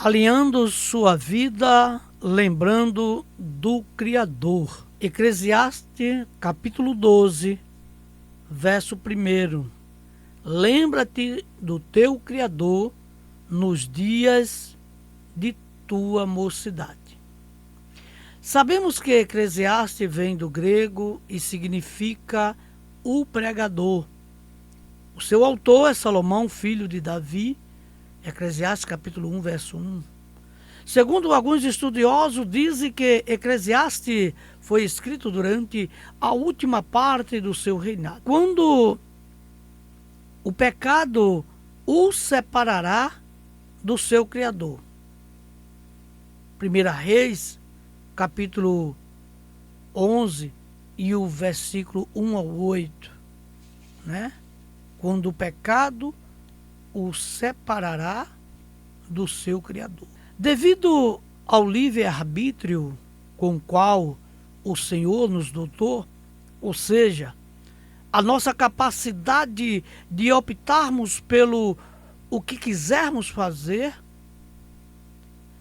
alinhando sua vida, lembrando do Criador. Eclesiastes, capítulo 12, verso 1. Lembra-te do teu Criador nos dias de tua mocidade. Sabemos que Eclesiastes vem do grego e significa o pregador. O seu autor é Salomão, filho de Davi. Eclesiastes capítulo 1, verso 1. Segundo alguns estudiosos, dizem que Eclesiastes foi escrito durante a última parte do seu reinado, quando o pecado o separará do seu Criador. 1 Reis, capítulo 11 e o versículo 1 ao 8, né? Quando o pecado o separará do seu Criador. Devido ao livre-arbítrio com o qual o Senhor nos dotou, ou seja, a nossa capacidade de optarmos pelo o que quisermos fazer,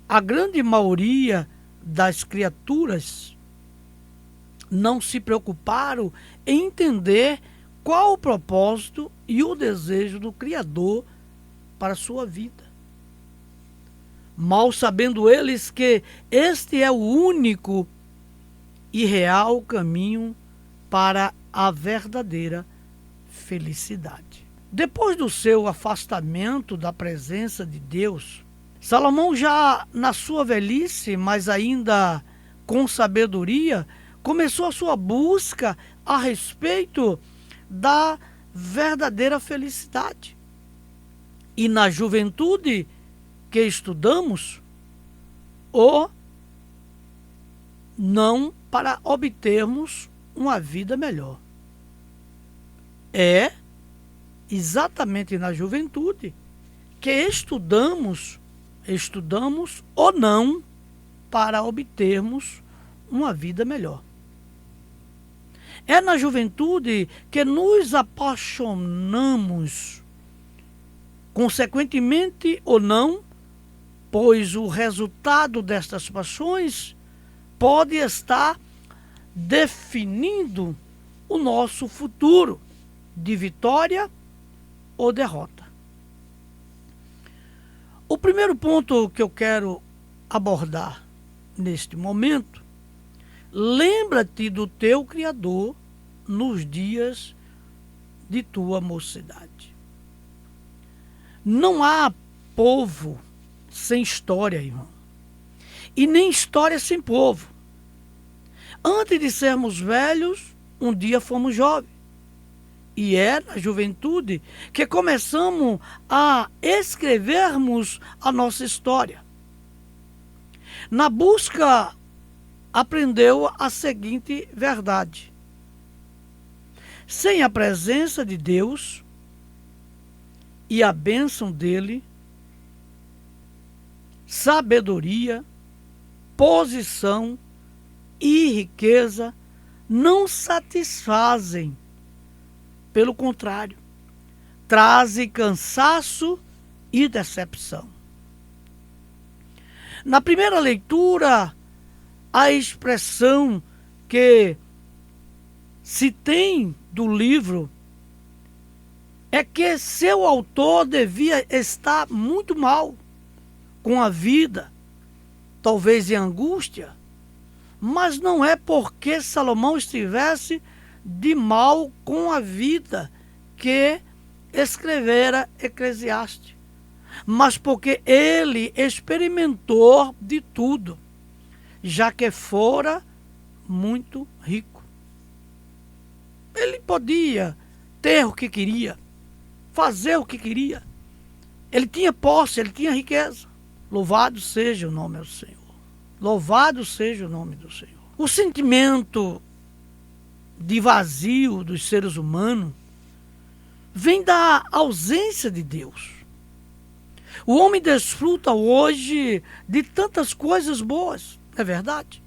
a grande maioria das criaturas não se preocuparam em entender qual o propósito e o desejo do Criador para a sua vida. Mal sabendo eles que este é o único e real caminho para a verdadeira felicidade. Depois do seu afastamento da presença de Deus, Salomão, já na sua velhice, mas ainda com sabedoria, começou a sua busca a respeito da verdadeira felicidade. E na juventude que estudamos, ou não para obtermos uma vida melhor. É exatamente na juventude que estudamos ou não para obtermos uma vida melhor. É na juventude que nos apaixonamos, consequentemente ou não, pois o resultado destas paixões pode estar definindo o nosso futuro de vitória ou derrota. O primeiro ponto que eu quero abordar neste momento: lembra-te do teu Criador nos dias de tua mocidade. Não há povo sem história, irmão, e nem história sem povo. Antes de sermos velhos, um dia fomos jovens. E é na juventude que começamos a escrevermos a nossa história. Na busca, aprendeu a seguinte verdade: sem a presença de Deus e a bênção dele, sabedoria, posição e riqueza não satisfazem. Pelo contrário, trazem cansaço e decepção. Na primeira leitura, a expressão que se tem do livro é que seu autor devia estar muito mal com a vida, talvez em angústia, mas não é porque Salomão estivesse de mal com a vida que escrevera Eclesiastes, mas porque ele experimentou de tudo, já que fora muito rico. Ele podia ter o que queria, fazer o que queria. Ele tinha posse, ele tinha riqueza. Louvado seja o nome do Senhor. Louvado seja o nome do Senhor. O sentimento de vazio dos seres humanos vem da ausência de Deus. O homem desfruta hoje de tantas coisas boas, é verdade?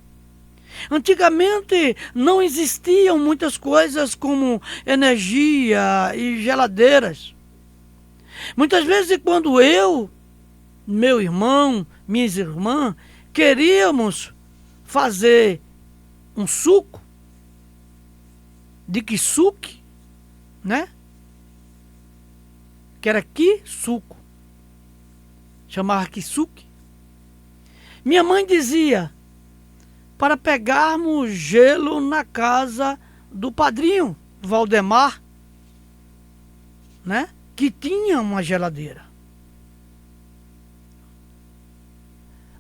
Antigamente não existiam muitas coisas como energia e geladeiras. Muitas vezes, quando eu meu irmão, minhas irmãs, queríamos fazer um suco de kisuke, né? Que era suco. Chamava kisuke. Minha mãe dizia para pegarmos gelo na casa do padrinho Valdemar, né? Que tinha uma geladeira.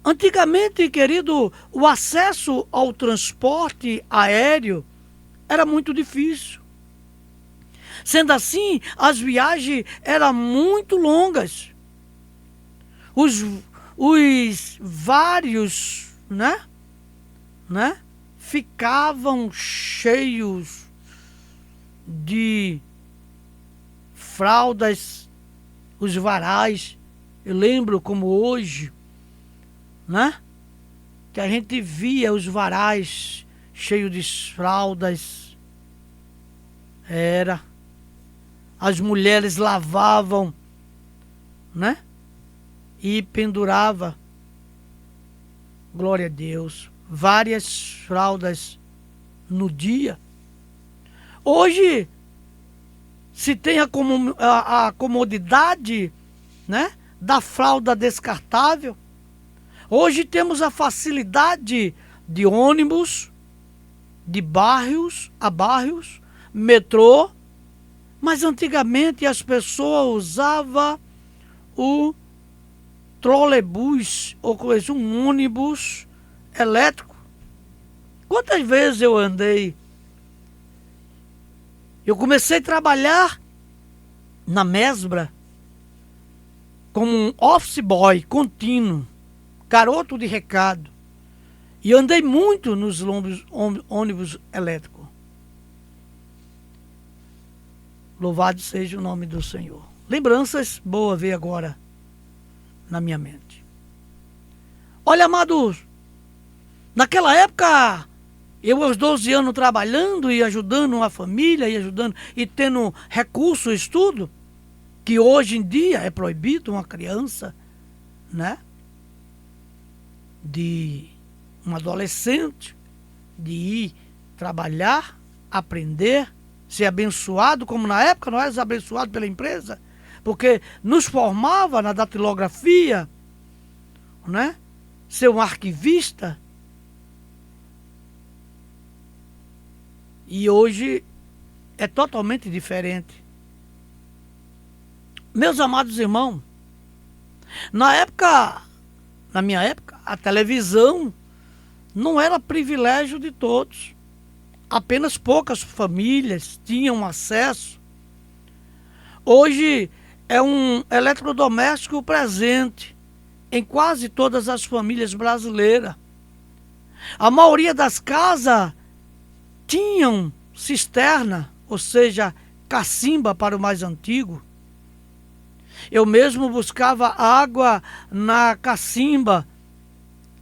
Antigamente, querido, o acesso ao transporte aéreo era muito difícil. Sendo assim, as viagens eram muito longas. Os vários, né? Ficavam cheios de fraldas, os varais. Eu lembro como hoje, né? Que a gente via os varais cheios de fraldas. As mulheres lavavam, né? E pendurava, glória a Deus, várias fraldas no dia. Hoje se tem a comodidade, né, da fralda descartável. Hoje temos a facilidade de ônibus, de bairros a bairros, metrô, mas antigamente as pessoas usavam o trolebus, ou coisa, um ônibus elétrico. Quantas vezes eu andei? Eu comecei a trabalhar na Mesbra como um office boy contínuo, garoto de recado. E andei muito nos ônibus elétricos. Louvado seja o nome do Senhor. Lembranças boas veio agora na minha mente. Olha, amados, naquela época, eu aos 12 anos trabalhando e ajudando uma família, e ajudando e tendo recurso, estudo, que hoje em dia é proibido uma criança, né? De um adolescente, de ir trabalhar, aprender, ser abençoado, como na época nós éramos abençoados pela empresa, porque nos formava na datilografia, né? Ser um arquivista. E hoje é totalmente diferente. Meus amados irmãos, na minha época, a televisão não era privilégio de todos. Apenas poucas famílias tinham acesso. Hoje é um eletrodoméstico presente em quase todas as famílias brasileiras. A maioria das casas tinham cisterna, ou seja, cacimba para o mais antigo. Eu mesmo buscava água na cacimba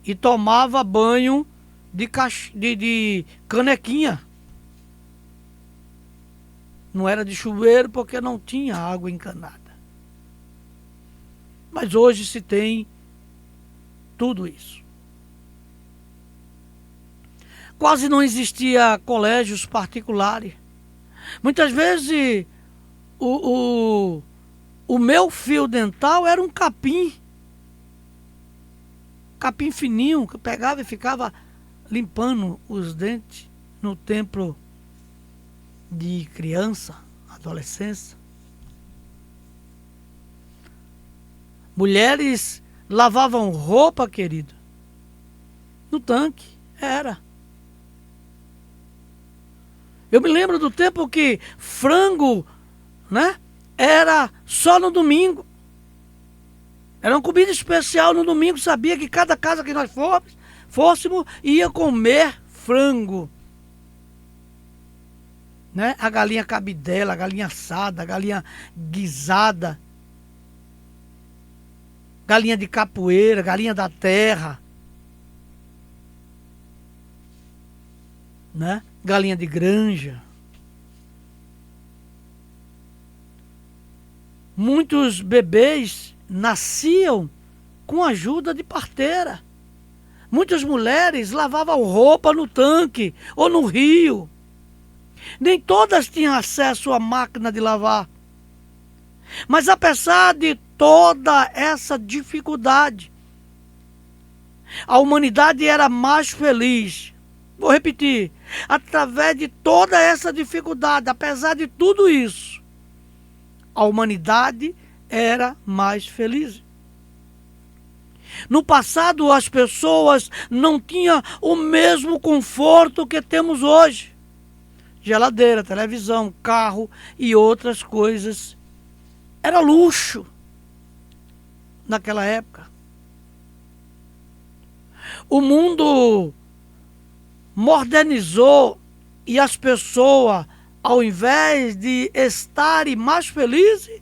e tomava banho de canequinha. Não era de chuveiro porque não tinha água encanada. Mas hoje se tem tudo isso. Quase não existia colégios particulares. Muitas vezes o meu fio dental era um capim fininho, que eu pegava e ficava limpando os dentes no tempo de criança, adolescência. Mulheres lavavam roupa, querido, no tanque, era. Eu me lembro do tempo que frango, né, era só no domingo. Era uma comida especial no domingo, sabia que cada casa que nós fôssemos ia comer frango. Né? A galinha cabidela, a galinha assada, a galinha guisada, galinha de capoeira, galinha da terra, né? Galinha de granja. Muitos bebês nasciam com a ajuda de parteira. Muitas mulheres lavavam roupa no tanque ou no rio. Nem todas tinham acesso à máquina de lavar. Mas apesar de toda essa dificuldade, a humanidade era mais feliz. Vou repetir. Através de toda essa dificuldade, apesar de tudo isso, a humanidade era mais feliz. No passado, as pessoas não tinham o mesmo conforto que temos hoje. Geladeira, televisão, carro e outras coisas. Era luxo naquela época. O mundo modernizou e as pessoas, ao invés de estarem mais felizes,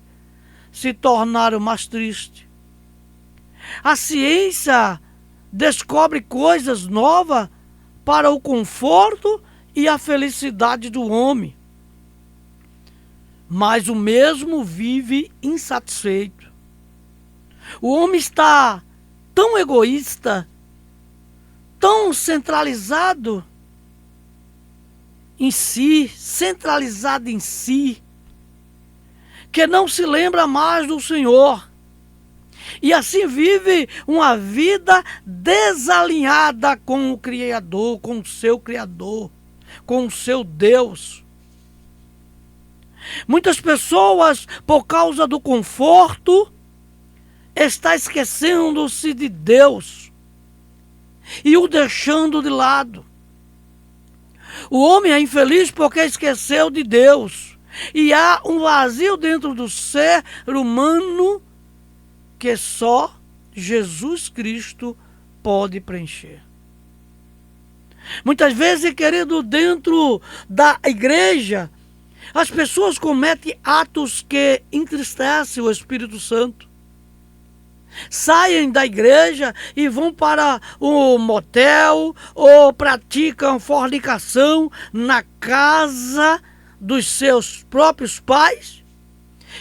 se tornaram mais tristes. A ciência descobre coisas novas para o conforto e a felicidade do homem. Mas o mesmo vive insatisfeito. O homem está tão egoísta, tão centralizado em si, que não se lembra mais do Senhor. E assim vive uma vida desalinhada com o Criador, com o seu Criador, com o seu Deus. Muitas pessoas, por causa do conforto, estão esquecendo-se de Deus e o deixando de lado. O homem é infeliz porque esqueceu de Deus. E há um vazio dentro do ser humano que só Jesus Cristo pode preencher. Muitas vezes, querido, dentro da igreja, as pessoas cometem atos que entristecem o Espírito Santo. Saem da igreja e vão para o motel ou praticam fornicação na casa dos seus próprios pais.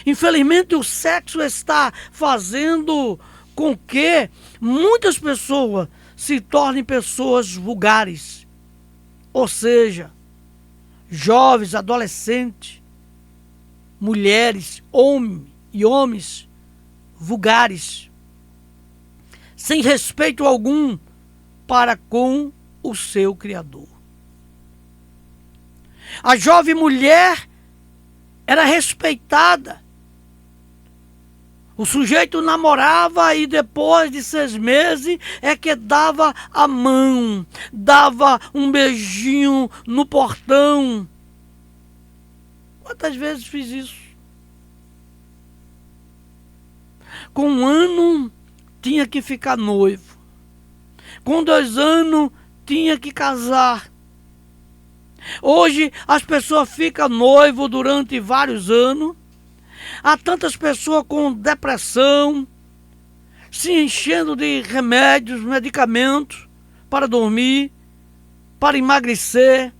Infelizmente, o sexo está fazendo com que muitas pessoas se tornem pessoas vulgares. Ou seja, jovens, adolescentes, mulheres, homens vulgares, sem respeito algum para com o seu Criador. A jovem mulher era respeitada. O sujeito namorava e depois de 6 meses é que dava a mão, dava um beijinho no portão. Quantas vezes fiz isso? Com 1 ano tinha que ficar noivo. Com 2 anos tinha que casar. Hoje as pessoas ficam noivo durante vários anos. Há tantas pessoas com depressão, se enchendo de remédios, medicamentos para dormir, para emagrecer.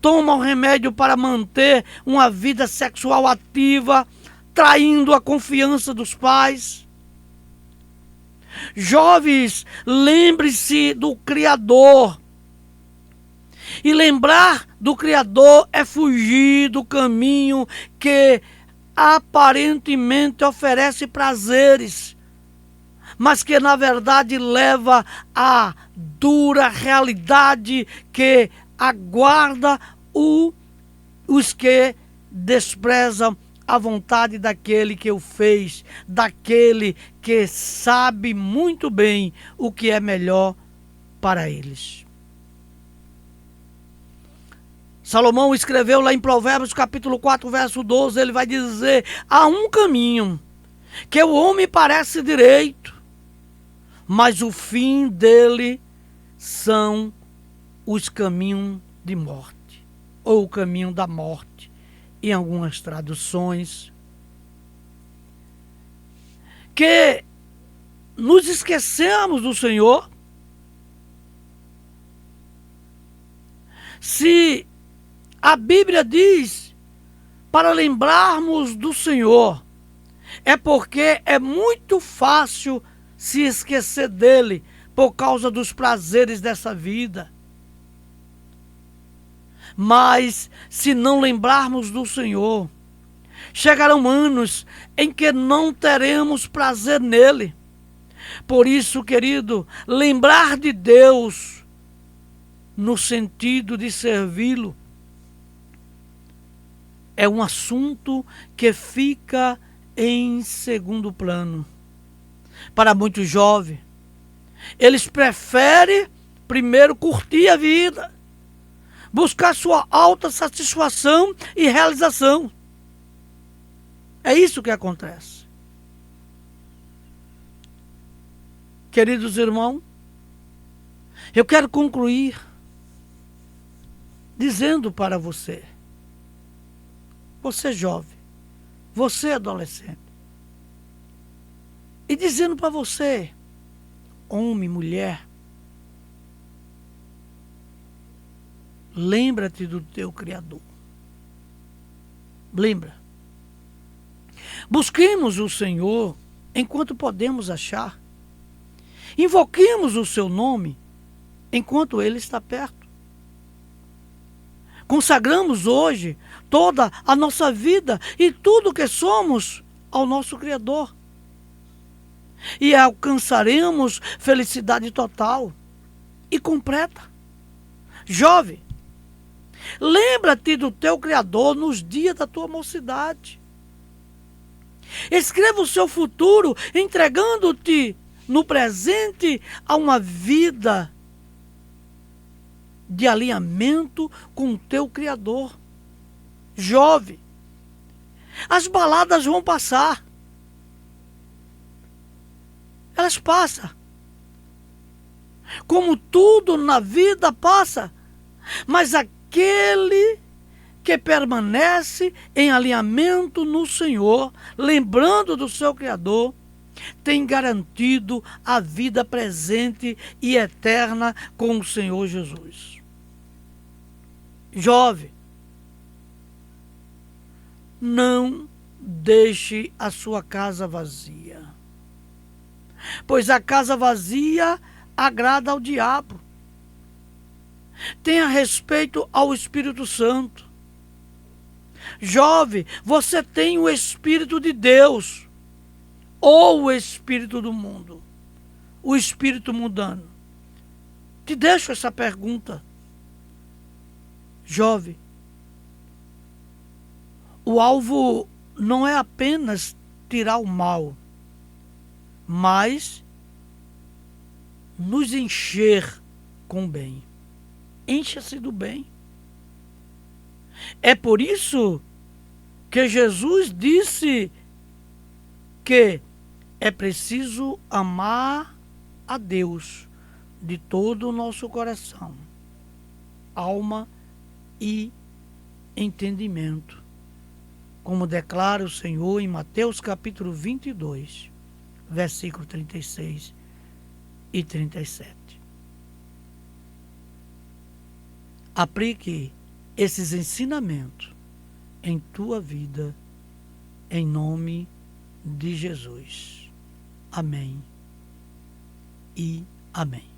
Tomam remédio para manter uma vida sexual ativa, traindo a confiança dos pais. Jovens, lembre-se do Criador. E lembrar do Criador é fugir do caminho que aparentemente oferece prazeres, mas que na verdade leva à dura realidade que aguarda os que desprezam a vontade daquele que o fez, daquele que sabe muito bem o que é melhor para eles. Salomão escreveu lá em Provérbios capítulo 4, verso 12, ele vai dizer: há um caminho que o homem parece direito, mas o fim dele são os caminhos de morte, ou o caminho da morte, em algumas traduções. Que nos esquecemos do Senhor. Se a Bíblia diz para lembrarmos do Senhor, é porque é muito fácil se esquecer dele por causa dos prazeres dessa vida. Mas se não lembrarmos do Senhor, chegarão anos em que não teremos prazer nele. Por isso, querido, lembrar de Deus no sentido de servi-lo é um assunto que fica em segundo plano. Para muitos jovens, eles preferem primeiro curtir a vida, buscar sua alta satisfação e realização. É isso que acontece. Queridos irmãos, eu quero concluir dizendo para você, você jovem, você adolescente, e dizendo para você, homem, mulher, lembra-te do teu Criador. Lembra. Busquemos o Senhor enquanto podemos achar. Invoquemos o seu nome enquanto ele está perto. Consagramos hoje toda a nossa vida e tudo que somos ao nosso Criador. E alcançaremos felicidade total e completa. Jovem, lembra-te do teu Criador nos dias da tua mocidade. Escreva o seu futuro entregando-te no presente a uma vida de alinhamento com o teu Criador. Jovem, as baladas vão passar. Elas passam. Como tudo na vida passa. Mas aquele que permanece em alinhamento no Senhor, lembrando do seu Criador, tem garantido a vida presente e eterna com o Senhor Jesus. Jovem, não deixe a sua casa vazia, pois a casa vazia agrada ao diabo. Tenha respeito ao Espírito Santo. Jovem, você tem o Espírito de Deus ou o Espírito do mundo? O Espírito mundano? Te deixo essa pergunta. Jovem, o alvo não é apenas tirar o mal, mas nos encher com o bem. Encha-se do bem. É por isso que Jesus disse que é preciso amar a Deus de todo o nosso coração, alma e entendimento, como declara o Senhor em Mateus capítulo 22, versículo 36 e 37. Aplique esses ensinamentos em tua vida, em nome de Jesus. Amém e amém.